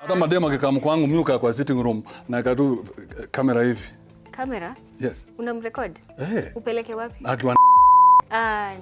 Hata madema kikamu kwangu mnyuka kwa sitting room na katu kamera hivi. Kamera? Yes. Unamrecord? Upeleke wapi? Akiwa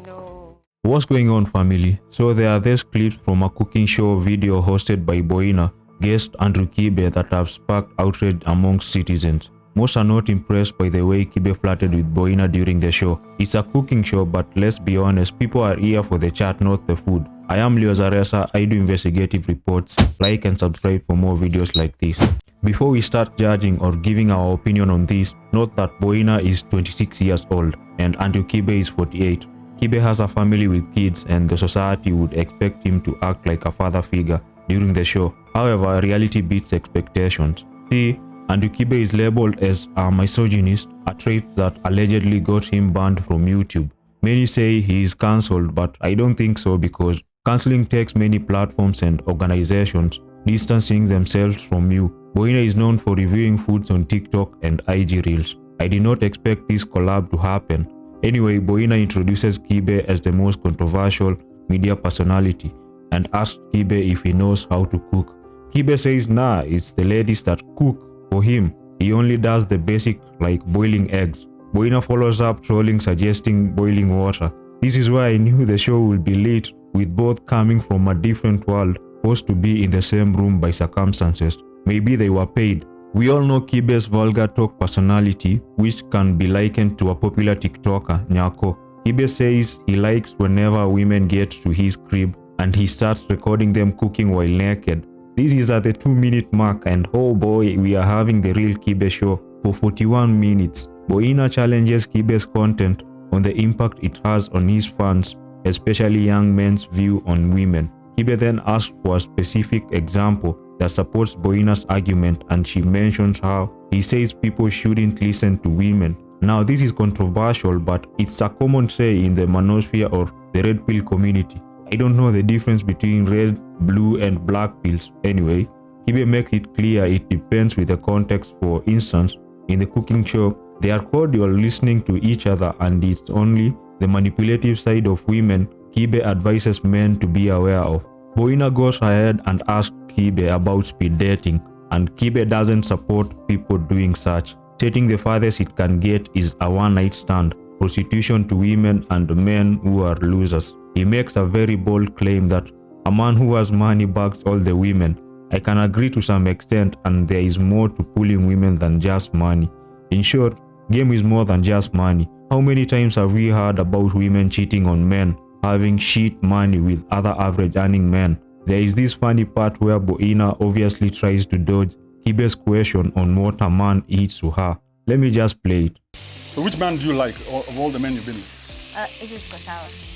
no. What's going on, family? So there are these clips from a cooking show video hosted by Boina, guest Andrew Kibe, that have sparked outrage amongst citizens. Most are not impressed by the way Kibe flirted with Boina during the show. It's a cooking show, but let's be honest, people are here for the chat, not the food. I am Leo Zaresa, I do investigative reports. Like and subscribe for more videos like this. Before we start judging or giving our opinion on this, note that Boina is 26 years old and Andrew Kibe is 48. Kibe has a family with kids and the society would expect him to act like a father figure during the show. However, reality beats expectations. See, Andrew Kibe is labeled as a misogynist, a trait that allegedly got him banned from YouTube. Many say he is cancelled, but I don't think so, because cancelling takes many platforms and organizations distancing themselves from you. Boina is known for reviewing foods on TikTok and IG Reels. I did not expect this collab to happen. Anyway, Boina introduces Kibe as the most controversial media personality and asks Kibe if he knows how to cook. Kibe says nah, it's the ladies that cook for him. He only does the basic, like boiling eggs. Boina follows up trolling, suggesting boiling water. This is why I knew the show would be lit, with both coming from a different world, forced to be in the same room by circumstances. Maybe they were paid. We all know Kibe's vulgar talk personality, which can be likened to a popular TikToker, Nyako. Kibe says he likes whenever women get to his crib and he starts recording them cooking while naked. This is at the 2-minute mark, and oh boy, we are having the real Kibe show for 41 minutes. Boina challenges Kibe's content on the impact it has on his fans, especially young men's view on women. Kibe then asks for a specific example that supports Boina's argument, and she mentions how he says people shouldn't listen to women. Now this is controversial, but it's a common say in the manosphere or the red pill community. I don't know the difference between red, blue and black pills. Anyway, Kibe makes it clear it depends with the context. For instance, in the cooking show, they are cordial, listening to each other, and it's only the manipulative side of women Kibe advises men to be aware of. Boina goes ahead and asks Kibe about speed dating, and Kibe doesn't support people doing such, stating the farthest it can get is a one-night stand, prostitution to women and men who are losers. He makes a very bold claim that a man who has money bags all the women. I can agree to some extent, and there is more to pulling women than just money. In short, game is more than just money. How many times have we heard about women cheating on men, having shit money with other average earning men? There is this funny part where Boina obviously tries to dodge Kibe's question on what a man is to her. Let me just play it. So which man do you like of all the men you've been with? This is Kosawa.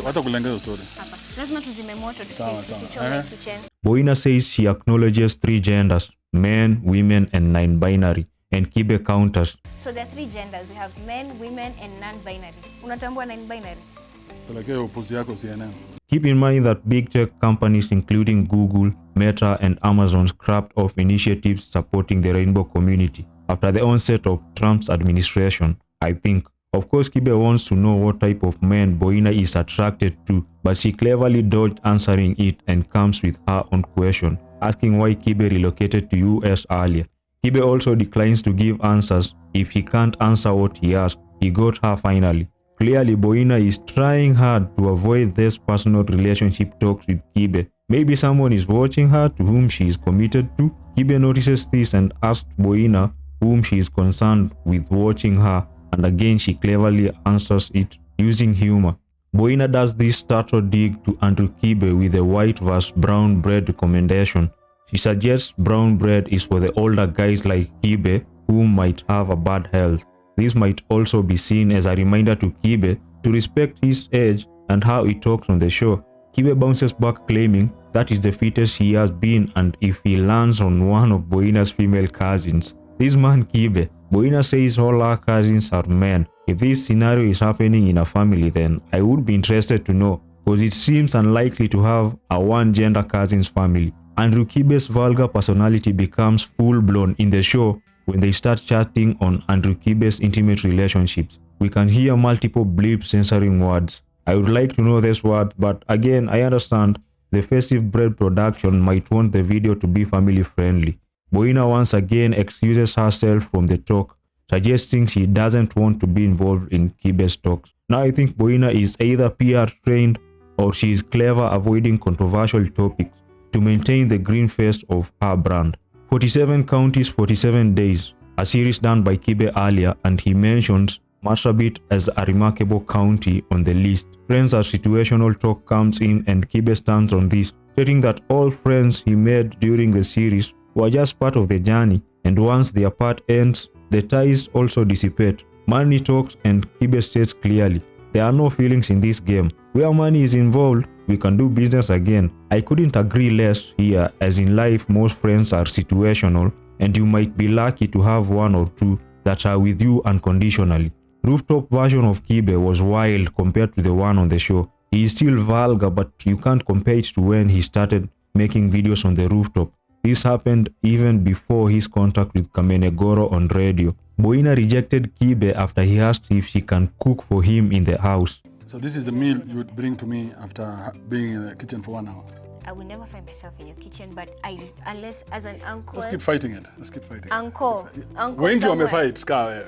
Wacha kulengeza story. Lazima tuzime moto tusichome kitchen. Boina says she acknowledges 3 genders, men, women and non-binary, and Kibe counters. So there are 3 genders. We have men, women and non-binary. Unatambua non-binary? Pelekea upuzi yako CNN. Keep in mind that big tech companies including Google, Meta and Amazon scrapped off initiatives supporting the rainbow community after the onset of Trump's administration, I think. Of course, Kibe wants to know what type of men Boina is attracted to, but she cleverly dodged answering it and comes with her own question, asking why Kibe relocated to US earlier. Kibe also declines to give answers. If he can't answer what he asked, he got her finally. Clearly, Boina is trying hard to avoid this personal relationship talks with Kibe. Maybe someone is watching her to whom she is committed to. Kibe notices this and asks Boina whom she is concerned with watching her, and again she cleverly answers it using humor. Boina does this startle dig to Andrew Kibe with a white vs brown bread recommendation. She suggests brown bread is for the older guys like Kibe who might have a bad health. This might also be seen as a reminder to Kibe to respect his age and how he talks on the show. Kibe bounces back claiming that is the fittest he has been, and if he lands on one of Boina's female cousins. This man Kibe, Boina says all her cousins are men. If this scenario is happening in a family, then I would be interested to know, because it seems unlikely to have a one-gender cousins family. Andrew Kibe's vulgar personality becomes full-blown in the show when they start chatting on Andrew Kibe's intimate relationships. We can hear multiple bleeps censoring words. I would like to know this word, but again, I understand the festive bread production might want the video to be family friendly. Boina once again excuses herself from the talk, suggesting she doesn't want to be involved in Kibe's talks. Now I think Boina is either PR trained or she is clever avoiding controversial topics to maintain the green face of her brand. 47 counties, 47 days, a series done by Kibe earlier, and he mentions Marsabit as a remarkable county on the list. Friends as situational talk comes in and Kibe stands on this, stating that all friends he made during the series were just part of the journey, and once their part ends, the ties also dissipate. Money talks, and Kibe states clearly, there are no feelings in this game. Where money is involved, we can do business again. I couldn't agree less here, as in life most friends are situational, and you might be lucky to have one or two that are with you unconditionally. Rooftop version of Kibe was wild compared to the one on the show. He is still vulgar, but you can't compare it to when he started making videos on the rooftop. This happened even before his contact with Kamenegoro on radio. Boina rejected Kibe after he asked if she can cook for him in the house. So this is the meal you would bring to me after being in the kitchen for 1 hour. I will never find myself in your kitchen, but unless as an uncle. Let's keep fighting it. Uncle. Wengi wamefight kaa wewe.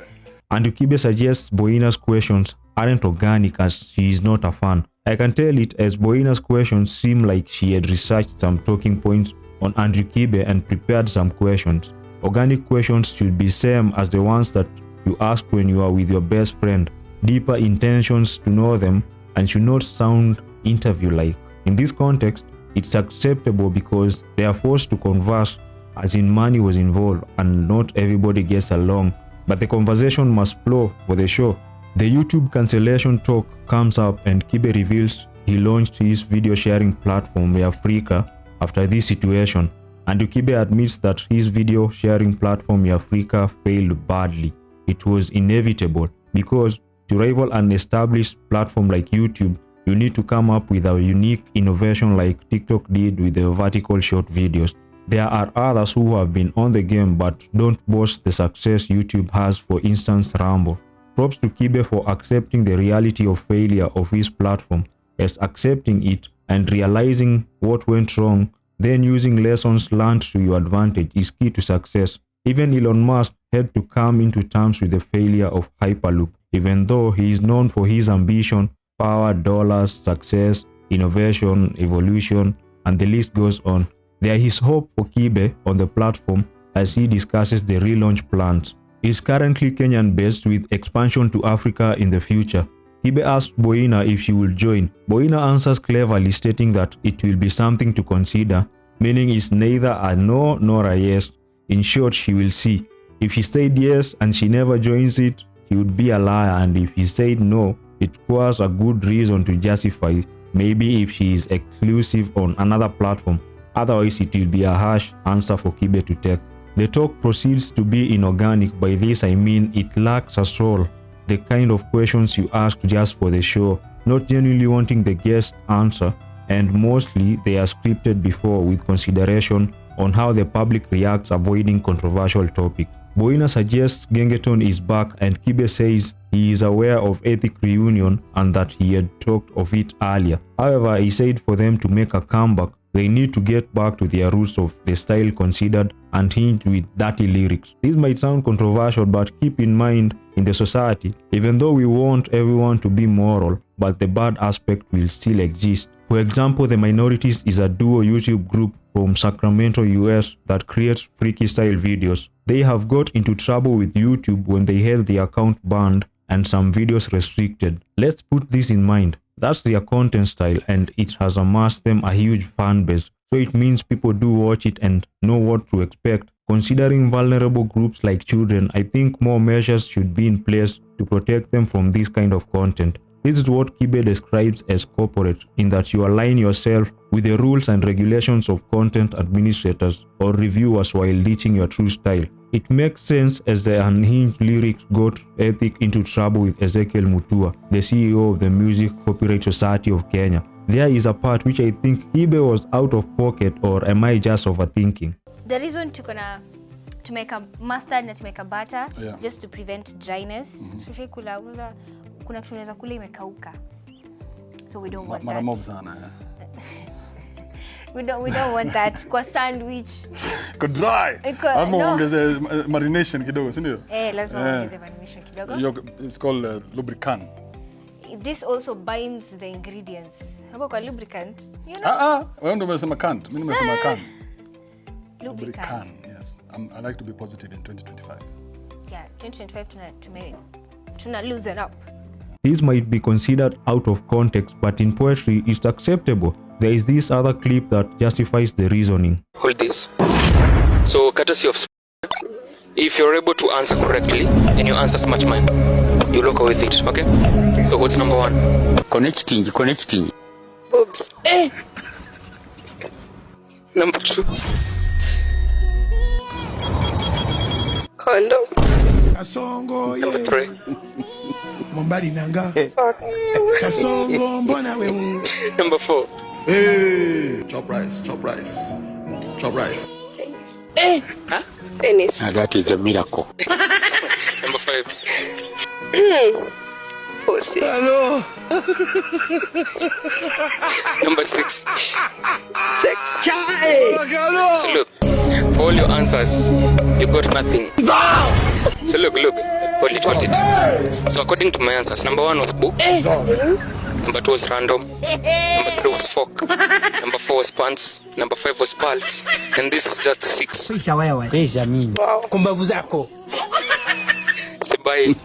And Kibe suggests Boina's questions aren't organic as she is not a fan. I can tell it as Boina's questions seem like she had researched some talking points on Andrew Kibe and prepared some questions. Organic questions should be same as the ones that you ask when you are with your best friend. Deeper intentions to know them and should not sound interview-like. In this context, it's acceptable because they are forced to converse as in money was involved and not everybody gets along, but the conversation must flow for the show. The YouTube cancellation talk comes up and Kibe reveals he launched his video sharing platform Africa after this situation, and Kibe admits that his video sharing platform Africa failed badly. It was inevitable because to rival an established platform like YouTube, you need to come up with a unique innovation like TikTok did with the vertical short videos. There are others who have been on the game but don't boast the success YouTube has, for instance Rumble. Props to Kibe for accepting the reality of failure of his platform, as accepting it and realizing what went wrong, then using lessons learned to your advantage is key to success. Even Elon Musk had to come into terms with the failure of Hyperloop, even though he is known for his ambition, power, dollars, success, innovation, evolution, and the list goes on. There is hope for Kibe on the platform as he discusses the relaunch plans. He is currently Kenyan-based with expansion to Africa in the future. Kibe asked Boina if she will join. Boina answers cleverly, stating that it will be something to consider, meaning it's neither a no nor a yes. In short, she will see. If he said yes and she never joins it, he would be a liar, and if he said no, it was a good reason to justify, maybe if she is exclusive on another platform. Otherwise, it will be a harsh answer for Kibe to take. The talk proceeds to be inorganic. By this I mean it lacks a soul. The kind of questions you ask just for the show, not genuinely wanting the guest answer, and mostly they are scripted before with consideration on how the public reacts, avoiding controversial topics. Boina suggests Gengeton is back and Kibe says he is aware of Ethic Reunion and that he had talked of it earlier. However, he said for them to make a comeback, they need to get back to their roots of the style considered and hinged with dirty lyrics. This might sound controversial, but keep in mind, in the society, even though we want everyone to be moral, but the bad aspect will still exist. For example, The Minorities is a duo YouTube group from Sacramento, US that creates freaky style videos. They have got into trouble with YouTube when they had their account banned and some videos restricted. Let's put this in mind. That's their content style and it has amassed them a huge fan base. So it means people do watch it and know what to expect. Considering vulnerable groups like children, I think more measures should be in place to protect them from this kind of content. This is what Kibe describes as corporate, in that you align yourself with the rules and regulations of content administrators or reviewers while reaching your true style. It makes sense as the unhinged lyrics got Ethic into trouble with Ezekiel Mutua, the CEO of the Music Copyright Society of Kenya. There is a part which I think Kibe was out of pocket, or am I just overthinking? The reason to make a mustard na to make a butter, Yeah. just to prevent dryness. So kula kuna kula imekauka. So we don't want Mara mob that. sana. We don't want that. Kwa sandwich. Could dry. Lazima uongeze marination kidogo, si ndio? Lazima uongeze marination kidogo. It's called lubricant. This also binds the ingredients. Hapo kwa lubricant, you know? Wewe ndio umesema can't. Mimi nimesema can. Lubricant. Yes. I like to be positive in 2025. Yeah, 2025 tuna loosen up. This might be considered out of context, but in poetry it's acceptable. There is this other clip that justifies the reasoning. Hold this. So, courtesy of if you're able to answer correctly and your answers match mine, you look with it, okay? So what's number 1? Connecting. Boobs. Number 2. Condom. Kasongo Number 3. Mombali nanga. Kasongo mbona wewe. Number 4. Hey, chop rice. Huh? Penis. That is a miracle. Number 5. Pussy. Hello. Number 6. Sex. Hello. So look, for all your answers, you got nothing. So look, hold it. So according to my answers, number 1 was book. Number 2 was random. Number 3 was fork. Number 4 was pants. Number 5 was pulse. And this was just 6. Wow. Kumbavu zako. Say bye.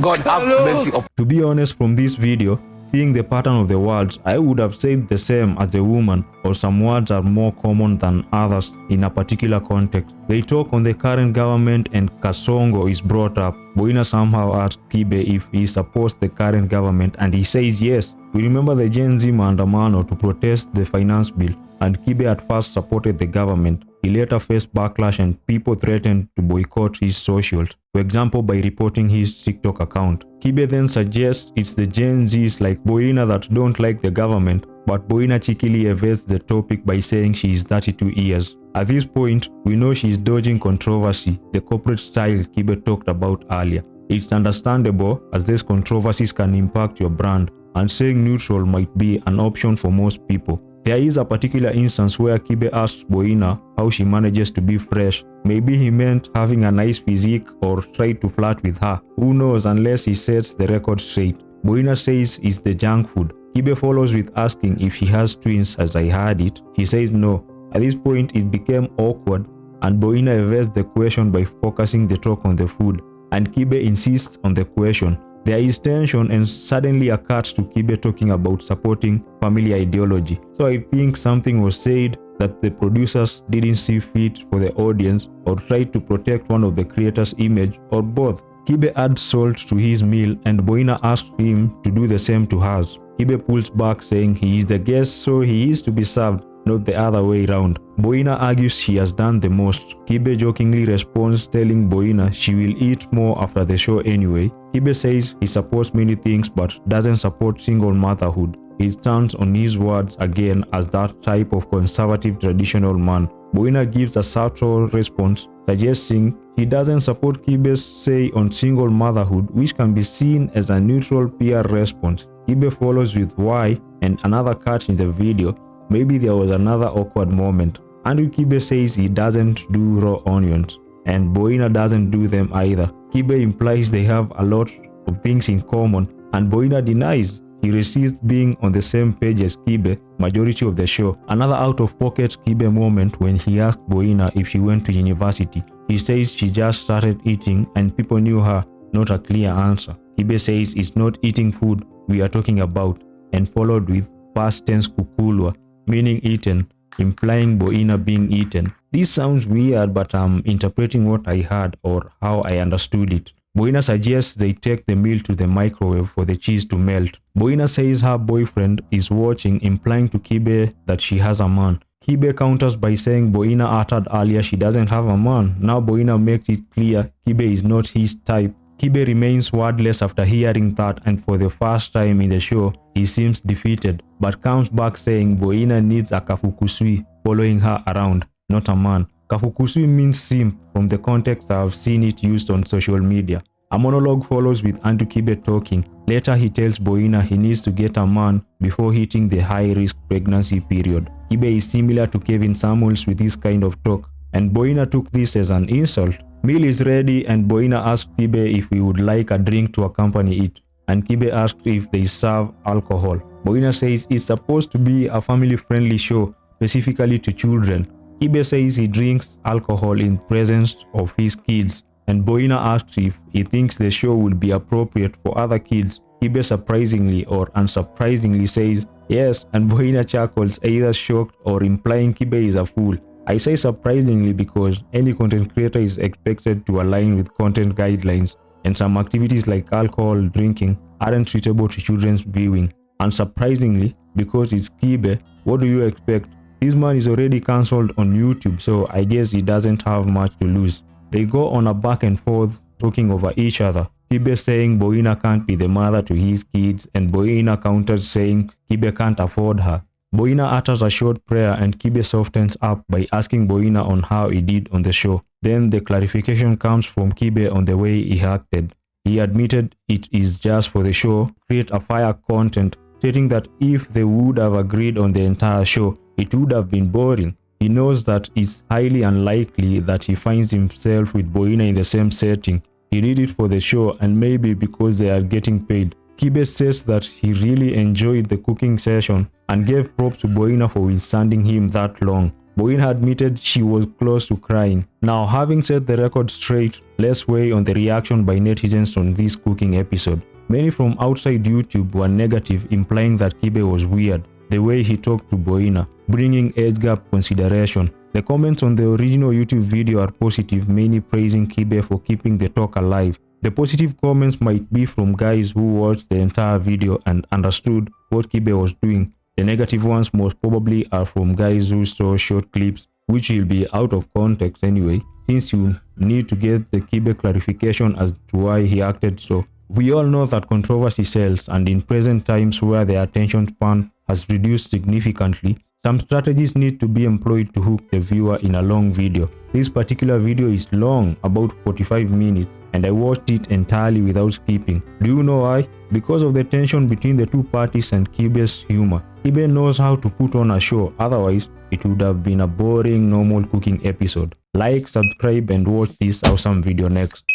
God have mercy upon. To be honest, from this video, seeing the pattern of the words, I would have said the same as the woman, or some words are more common than others in a particular context. They talk on the current government and Kasongo is brought up. Boina somehow asked Kibe if he supports the current government and he says yes. We remember the Gen Z maandamano to protest the finance bill, and Kibe at first supported the government. He later faced backlash and people threatened to boycott his socials, for example by reporting his TikTok account. Kibe then suggests it's the Gen Zs like Boina that don't like the government, but Boina cheekily evades the topic by saying she is 32 years. At this point, we know she is dodging controversy, the corporate style Kibe talked about earlier. It's understandable as these controversies can impact your brand, and saying neutral might be an option for most people. There is a particular instance where Kibe asks Boina how she manages to be fresh. Maybe he meant having a nice physique or tried to flirt with her. Who knows unless he sets the record straight. Boina says it's the junk food. Kibe follows with asking if she has twins as I heard it. She says no. At this point it became awkward and Boina evades the question by focusing the talk on the food. And Kibe insists on the question. There is tension and suddenly a cut to Kibe talking about supporting family ideology. So I think something was said that the producers didn't see fit for the audience or tried to protect one of the creators' image or both. Kibe adds salt to his meal and Boina asks him to do the same to hers. Kibe pulls back saying he is the guest so he is to be served, not the other way around. Boina argues she has done the most. Kibe jokingly responds telling Boina she will eat more after the show anyway. Kibe says he supports many things but doesn't support single motherhood. He stands on his words again as that type of conservative traditional man. Boina gives a subtle response, suggesting he doesn't support Kibe's say on single motherhood, which can be seen as a neutral PR response. Kibe follows with why and another cut in the video. Maybe there was another awkward moment. Andrew Kibe says he doesn't do raw onions, and Boina doesn't do them either. Kibe implies they have a lot of things in common, and Boina denies. He resists being on the same page as Kibe majority of the show. Another out-of-pocket Kibe moment when he asked Boina if she went to university. He says she just started eating and people knew her, not a clear answer. Kibe says it's not eating food we are talking about, and followed with past tense kukulwa, meaning eaten, implying Boina being eaten. This sounds weird, but I'm interpreting what I heard or how I understood it. Boina suggests they take the meal to the microwave for the cheese to melt. Boina says her boyfriend is watching, implying to Kibe that she has a man. Kibe counters by saying Boina uttered earlier she doesn't have a man. Now Boina makes it clear Kibe is not his type. Kibe remains wordless after hearing that, and for the first time in the show, he seems defeated, but comes back saying Boina needs a kafukusui following her around, not a man. Kafukusui means simp from the context I have seen it used on social media. A monologue follows with Andrew Kibe talking. Later, he tells Boina he needs to get a man before hitting the high-risk pregnancy period. Kibe is similar to Kevin Samuels with this kind of talk, and Boina took this as an insult. Meal is ready, and Boina asked Kibe if he would like a drink to accompany it, and Kibe asked if they serve alcohol. Boina says it's supposed to be a family-friendly show, specifically to children. Kibe says he drinks alcohol in presence of his kids, and Boina asks if he thinks the show will be appropriate for other kids. Kibe surprisingly or unsurprisingly says yes, and Boina chuckles, either shocked or implying Kibe is a fool. I say surprisingly because any content creator is expected to align with content guidelines, and some activities like alcohol drinking aren't suitable to children's viewing. Unsurprisingly, because it's Kibe, what do you expect? This man is already cancelled on YouTube, so I guess he doesn't have much to lose. They go on a back and forth talking over each other. Kibe saying Boina can't be the mother to his kids, and Boina counters saying Kibe can't afford her. Boina utters a short prayer, and Kibe softens up by asking Boina on how he did on the show. Then the clarification comes from Kibe on the way he acted. He admitted it is just for the show, create a fire content, stating that if they would have agreed on the entire show, it would have been boring. He knows that it's highly unlikely that he finds himself with Boina in the same setting. He did it for the show and maybe because they are getting paid. Kibe says that he really enjoyed the cooking session and gave props to Boina for withstanding him that long. Boina admitted she was close to crying. Now, having set the record straight, let's weigh on the reaction by netizens on this cooking episode. Many from outside YouTube were negative, implying that Kibe was weird, the way he talked to Boina, bringing age gap consideration. The comments on the original YouTube video are positive, many praising Kibe for keeping the talk alive. The positive comments might be from guys who watched the entire video and understood what Kibe was doing. The negative ones most probably are from guys who saw short clips, which will be out of context anyway, since you need to get the Kibe clarification as to why he acted so. We all know that controversy sells, and in present times where the attention span has reduced significantly, some strategies need to be employed to hook the viewer in a long video. This particular video is long, about 45 minutes, and I watched it entirely without skipping. Do you know why? Because of the tension between the two parties and Kibe's humor. Kibe knows how to put on a show, otherwise it would have been a boring normal cooking episode. Like, subscribe, and watch this awesome video next.